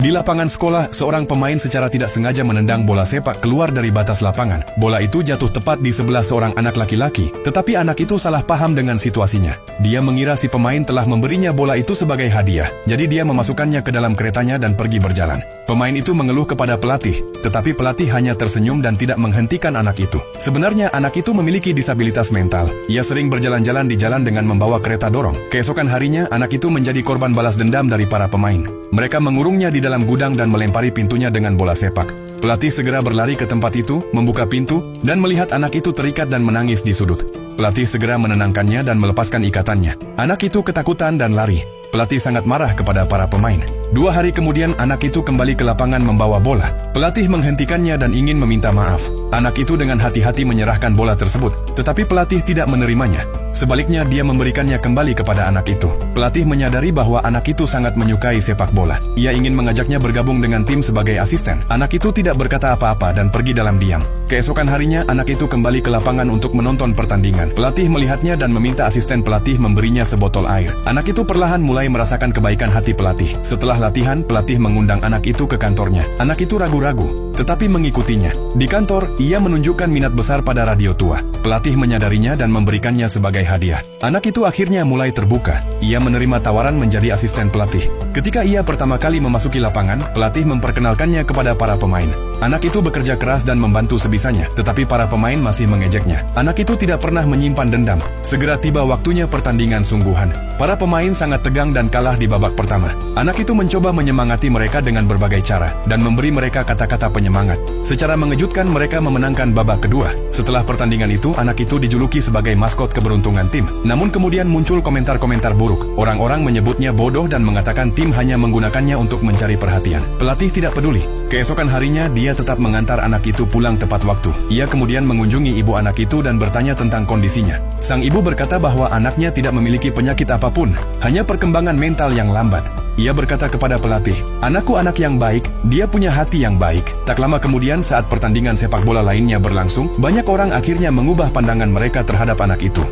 Di lapangan sekolah, seorang pemain secara tidak sengaja menendang bola sepak keluar dari batas lapangan. Bola itu jatuh tepat di sebelah seorang anak laki-laki, tetapi anak itu salah paham dengan situasinya. Dia mengira si pemain telah memberinya bola itu sebagai hadiah, jadi dia memasukkannya ke dalam keretanya dan pergi berjalan. Pemain itu mengeluh kepada pelatih, tetapi pelatih hanya tersenyum dan tidak menghentikan anak itu. Sebenarnya anak itu memiliki disabilitas mental. Ia sering berjalan-jalan di jalan dengan membawa kereta dorong. Keesokan harinya, anak itu menjadi korban balas dendam dari para pemain. Mereka mengurungnya di dalam gudang dan melempari pintunya dengan bola sepak. Pelatih segera berlari ke tempat itu, membuka pintu, dan melihat anak itu terikat dan menangis di sudut. Pelatih segera menenangkannya dan melepaskan ikatannya. Anak itu ketakutan dan lari. Pelatih sangat marah kepada para pemain. 2 hari kemudian anak itu kembali ke lapangan membawa bola. Pelatih menghentikannya dan ingin meminta maaf. Anak itu dengan hati-hati menyerahkan bola tersebut, tetapi pelatih tidak menerimanya. Sebaliknya dia memberikannya kembali kepada anak itu. Pelatih menyadari bahwa anak itu sangat menyukai sepak bola. Ia ingin mengajaknya bergabung dengan tim sebagai asisten. Anak itu tidak berkata apa-apa dan pergi dalam diam. Keesokan harinya anak itu kembali ke lapangan untuk menonton pertandingan. Pelatih melihatnya dan meminta asisten pelatih memberinya sebotol air. Anak itu perlahan mulai merasakan kebaikan hati pelatih. Setelah latihan, pelatih mengundang anak itu ke kantornya. Anak itu ragu-ragu, tetapi mengikutinya. Di kantor, ia menunjukkan minat besar pada radio tua. Pelatih menyadarinya dan memberikannya sebagai hadiah. Anak itu akhirnya mulai terbuka. Ia menerima tawaran menjadi asisten pelatih. Ketika ia pertama kali memasuki lapangan, pelatih memperkenalkannya kepada para pemain. Anak itu bekerja keras dan membantu sebisanya, tetapi para pemain masih mengejeknya. Anak itu tidak pernah menyimpan dendam. Segera tiba waktunya pertandingan sungguhan. Para pemain sangat tegang dan kalah di babak pertama. Anak itu mencoba menyemangati mereka dengan berbagai cara, dan memberi mereka kata-kata penyemangat. Secara mengejutkan mereka memenangkan babak kedua. Setelah pertandingan itu, anak itu dijuluki sebagai maskot keberuntungan tim. Namun kemudian muncul komentar-komentar buruk. Orang-orang menyebutnya bodoh dan mengatakan tim hanya menggunakannya untuk mencari perhatian. Pelatih tidak peduli. Keesokan harinya, dia tetap mengantar anak itu pulang tepat waktu. Ia kemudian mengunjungi ibu anak itu dan bertanya tentang kondisinya. Sang ibu berkata bahwa anaknya tidak memiliki penyakit apapun, hanya perkembangan mental yang lambat. Ia berkata kepada pelatih, "Anakku anak yang baik, dia punya hati yang baik." Tak lama kemudian saat pertandingan sepak bola lainnya berlangsung, banyak orang akhirnya mengubah pandangan mereka terhadap anak itu.